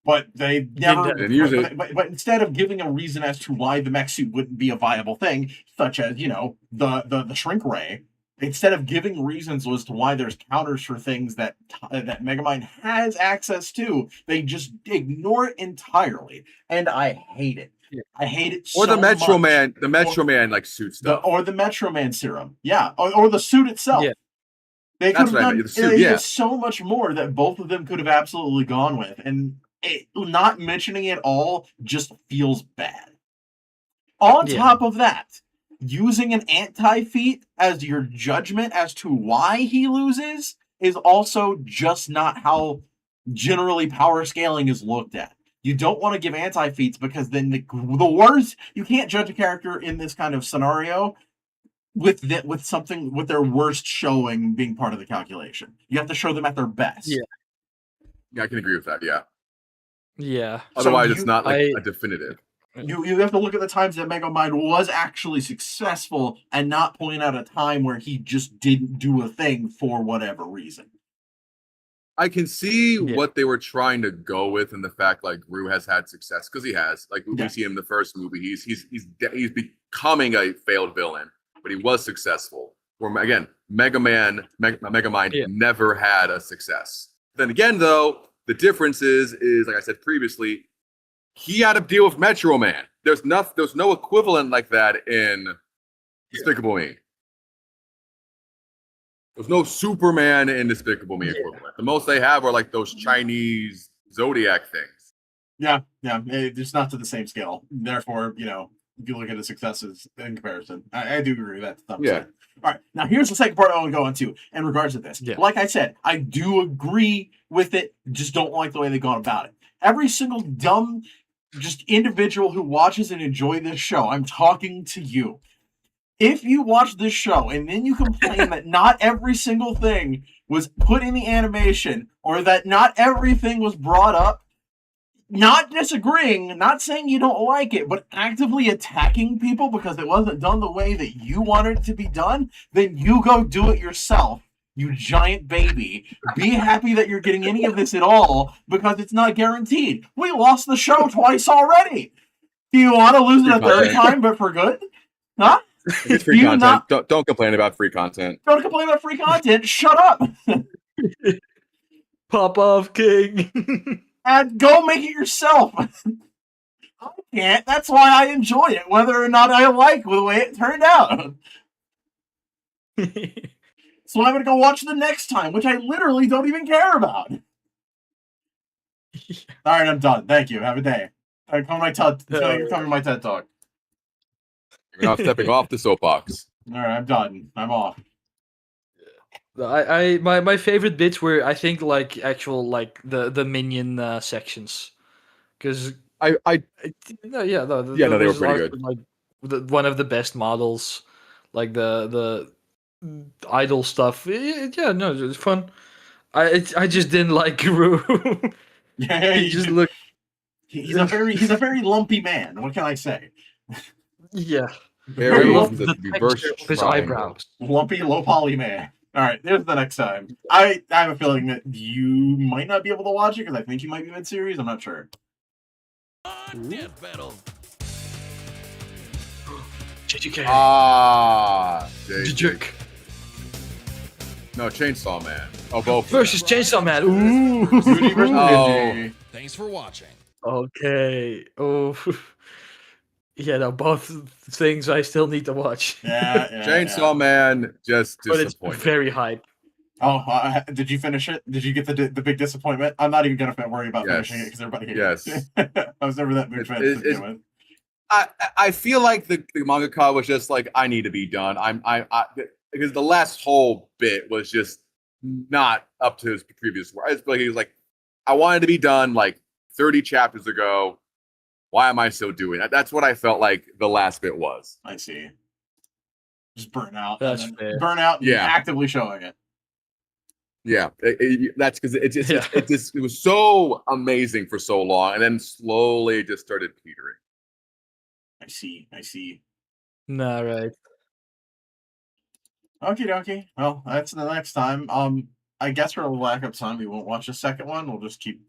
But they never. Didn't use it. But instead of giving a reason as to why the mech suit wouldn't be a viable thing, such as the shrink ray, instead of giving reasons as to why there's counters for things that Megamind has access to, they just ignore it entirely, and I hate it. Yeah. I hate it. Or so the Metro much. Man, the Metro Man like suit stuff. Or the Metro Man serum, yeah, or the suit itself. Yeah. They could That's have what I done meant, the suit, yeah. there's so much more that both of them could have absolutely gone with, and not mentioning it all just feels bad. On top of that, using an anti-feat as your judgment as to why he loses is also just not how generally power scaling is looked at. You don't want to give anti-feats because then the worst, you can't judge a character in this kind of scenario with their worst showing being part of the calculation. You have to show them at their best. Yeah, I can agree with that. Yeah. Yeah. Otherwise, it's not like a definitive. You have to look at the times that Megamind was actually successful and not point out a time where he just didn't do a thing for whatever reason. I can see what they were trying to go with, and the fact like Gru has had success because he has. Like we see him in the first movie, he's becoming a failed villain, but he was successful. Where again, Megamind never had a success. Then again, though, the difference is like I said previously, he had to deal with Metro Man. There's no equivalent like that in Despicable Me. There's no Superman in Despicable Me equivalent. The most they have are like those Chinese Zodiac things. Yeah, it's not to the same scale. Therefore, if you look at the successes in comparison, I do agree with that to some extent. All right, now here's the second part I want to go into in regards to this. Like I said, I do agree with it, just don't like the way they've gone about it. Every single dumb just individual who watches and enjoy this show, I'm talking to you. If you watch this show and then you complain that not every single thing was put in the animation or that not everything was brought up, not disagreeing, not saying you don't like it, but actively attacking people because it wasn't done the way that you wanted it to be done, then you go do it yourself, you giant baby. Be happy that you're getting any of this at all because it's not guaranteed. We lost the show twice already. Do you want to lose it a third time, but for good? Huh? It's free content. Don't complain about free content. Don't complain about free content. Shut up. Pop off, King. And go make it yourself. I can't. That's why I enjoy it, whether or not I like the way it turned out. So I'm going to go watch the next time, which I literally don't even care about. All right, I'm done. Thank you. Have a day. Come to my TED Talk. You're not stepping off the soapbox. All right, I'm done. I'm off. My favorite bits were I think like actual like the minion sections, because they were pretty good. Like one of the best models, like the idol stuff. It was fun. I just didn't like Gru. Yeah, he just looked. he's a very lumpy man. What can I say? Yeah. It I Very love raises a the reverse texture of his triangle. eyebrows. lumpy, low poly man. All right, here's the next time. I have a feeling that you might not be able to watch it because I think you might be mid-series. I'm not sure. On Death Battle. JJK. Ah, Jerk. No, Chainsaw Man. Oh, both Versus Chainsaw Man. Ooh. Judy versus Oh. Ninja. Thanks for watching. Okay. Oh. Yeah, no, both things I still need to watch. Yeah, Chainsaw Man just But it's disappointed. very hype. Oh, did you finish it? Did you get the big disappointment? I'm not even gonna worry about finishing it because everybody hates Yes. it. I was never that big fan to begin with. I feel like the mangaka was just like, I need to be done. Because the last whole bit was just not up to his previous work. I just feel like he was like, I wanted to be done like 30 chapters ago. Why am I still doing that? That's what I felt like the last bit was. I see. Just burn out. That's and fair. burn out. And Yeah. actively showing it. Yeah, that's because it was so amazing for so long, and then slowly just started petering. I see. Nah, right. Okie dokie. Well, that's the next time. I guess for a lack of time, we won't watch the second one. We'll just keep.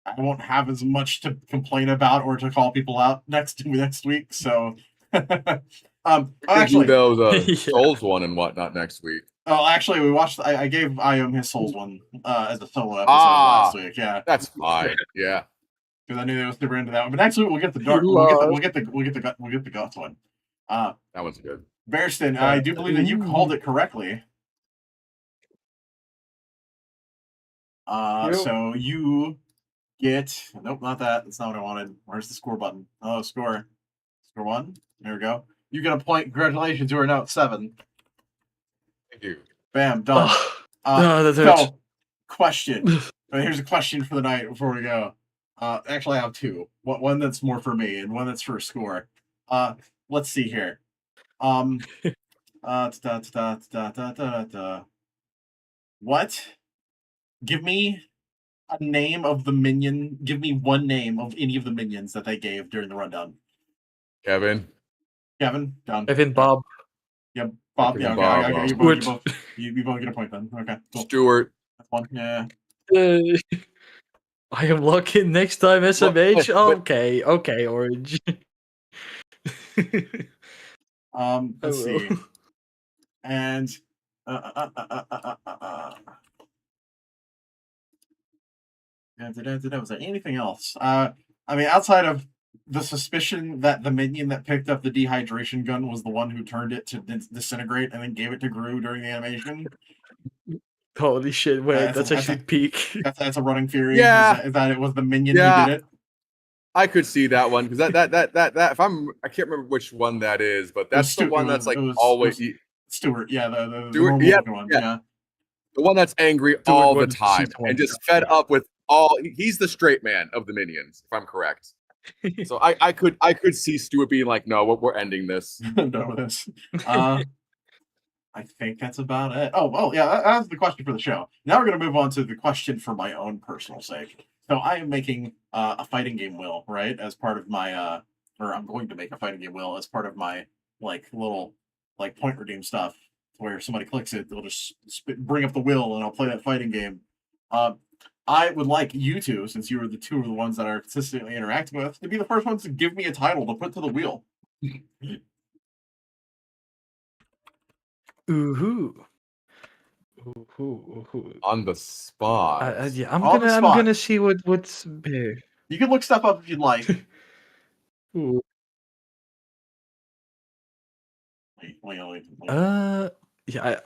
I won't have as much to complain about or to call people out next week. So, actually, the Yeah. Souls one and whatnot next week. oh, actually, we watched. I gave Iom his Souls one as a solo episode last week. Yeah, That's fine. Yeah, because I knew they were super into that one. But next week we'll get the dark. We'll get the guts one. that one's good. Bearston, I do believe that you called it correctly. Yep. So you get nope, not that. That's not what I wanted. Where's the score button? Oh, score one. There we go. You get a point. Congratulations, you are now at 7. Thank you. Bam, done. No, that hurts. So, question. Here's a question for the night before we go. Actually, I have two. One that's more for me and one that's for a score. Let's see here. What? Give me a name of the minion. Give me one name of any of the minions that they gave during the rundown. Kevin. Kevin, done. Evan, Bob. Yep, Bob. Kevin, Yeah, okay. Bob, You both get a point then. Okay, cool. Stuart. That's one. Yeah. I am locking next time, SMH. but- Okay, Orange. Let's see. And was there anything else? I mean, outside of the suspicion that the minion that picked up the dehydration gun was the one who turned it to disintegrate and then gave it to Gru during the animation. Holy shit! Wait, that's actually peak. That's a running theory. Yeah. Is that it was the minion Yeah. who did it? I could see that one because that if I can't remember which one that is, but that's the one that's like always Stuart. Yeah, the Stuart, normal one. yeah. Yeah. the one that's angry Stuart all the wouldn't time see someone and just else. fed up with all. He's the straight man of the minions, if I'm correct. So I could see Stuart being like, no, we're ending this. Done with this. I think that's about it. Oh yeah, that's the question for the show. Now we're gonna move on to the question for my own personal sake. So I am making a fighting game wheel, right, as part of my or I'm going to make a fighting game wheel as part of my like little like point redeem stuff, where somebody clicks it, they'll just bring up the wheel and I'll play that fighting game. I would like you two, since you are the two of the ones that are consistently interacting with, to be the first ones to give me a title to put to the wheel. Ooh. On the spot. Yeah, On the I'm spot. gonna see what's here. You can look stuff up if you'd like. Ooh. Wait. Yeah,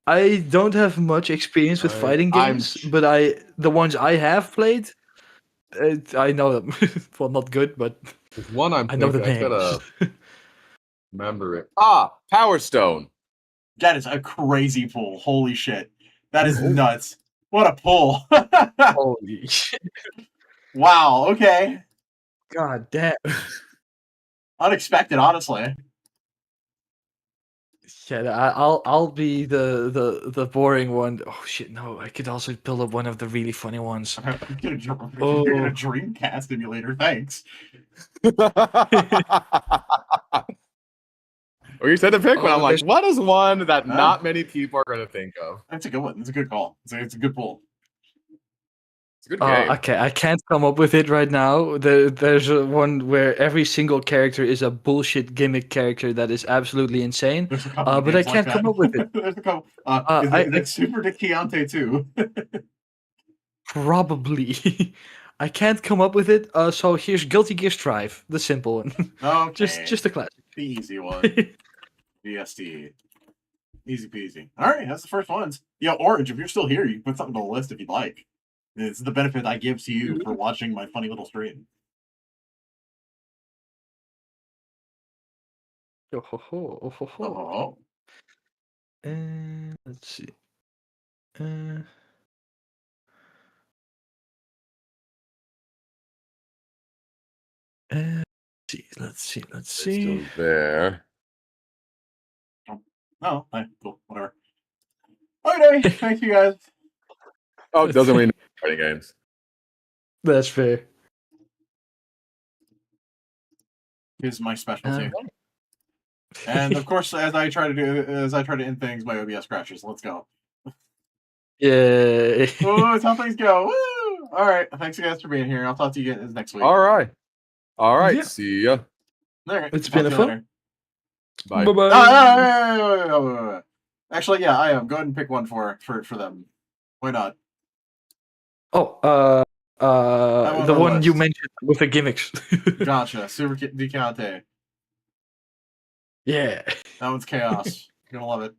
I don't have much experience with fighting games, but the ones I have played, I know them. Well, not good, but There's one I know the names. gotta remember it. Power Stone. That is a crazy pull. Holy shit. That is nuts. What a pull. Holy shit! Wow, okay. God damn. Unexpected, honestly. Yeah, I'll be the boring one. Oh shit, no, I could also build up one of the really funny ones. You're gonna Oh. Dreamcast emulator. Thanks. Well, you said to pick one. Oh, I'm like, there's- what is one that Huh? not many people are going to think of? That's a good one. It's a good call. It's a good pull. It's a good game. Okay, I can't come up with it right now. There's one where every single character is a bullshit gimmick character that is absolutely insane. There's a couple of But I games like can't that. come up with it. There's a couple. I That's Super Dick Chiante too. probably I can't come up with it. So here's Guilty Gear Strive, the simple one. Okay. just a classic. the easy one. BSD. Easy peasy. All right, that's the first ones. Yo, Orange, if you're still here, you can put something to the list if you'd like. It's the benefit I give to you for watching my funny little stream. Oh, ho, ho, oh, ho, ho. Oh, Let's see. Let's see. It's still there. no, cool, whatever. Okay, thank you guys. Oh, it doesn't mean fighting games. That's fair. Here's my specialty. Alright. And of course, as I try to end things, my OBS crashes. Let's go. Yeah. Oh, it's how things go. Woo! All right, thanks you guys for being here. I'll talk to you guys next week. All right. Yeah. See ya. All right, It's talk been to a you fun. later. Bye. Bye-bye. Actually, yeah, I am. Go ahead and pick one for them. Why not? Oh, on the the one you list. mentioned with the gimmicks. Gotcha. Super Decante. Yeah. That one's chaos. You're gonna love it.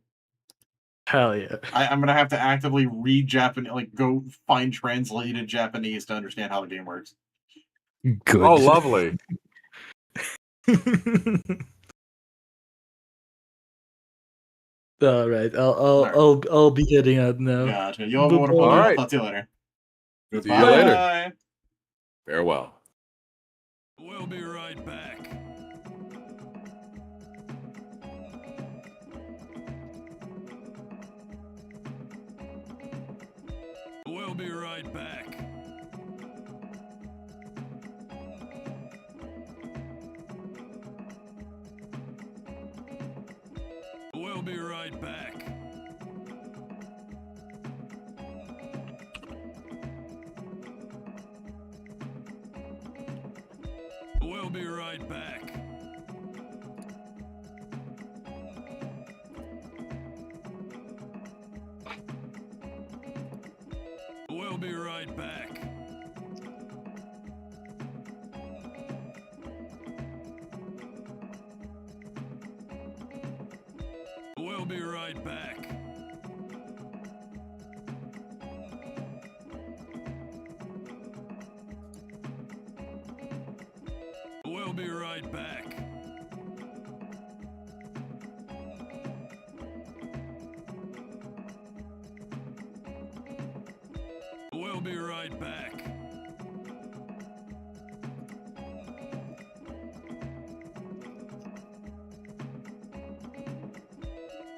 Hell yeah. I'm gonna have to actively read Japanese, like go find translated Japanese to understand how the game works. Good. Oh, lovely. All right. I'll be getting out now. Gotcha. You have a wonderful All day. I'll right. talk to you later. See you later. Bye. Farewell. We'll be right back. We'll be right back. We'll be right back. We'll be right back. We'll be right back. We'll be right back. We'll be right back. We'll be right back.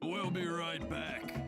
We'll be right back.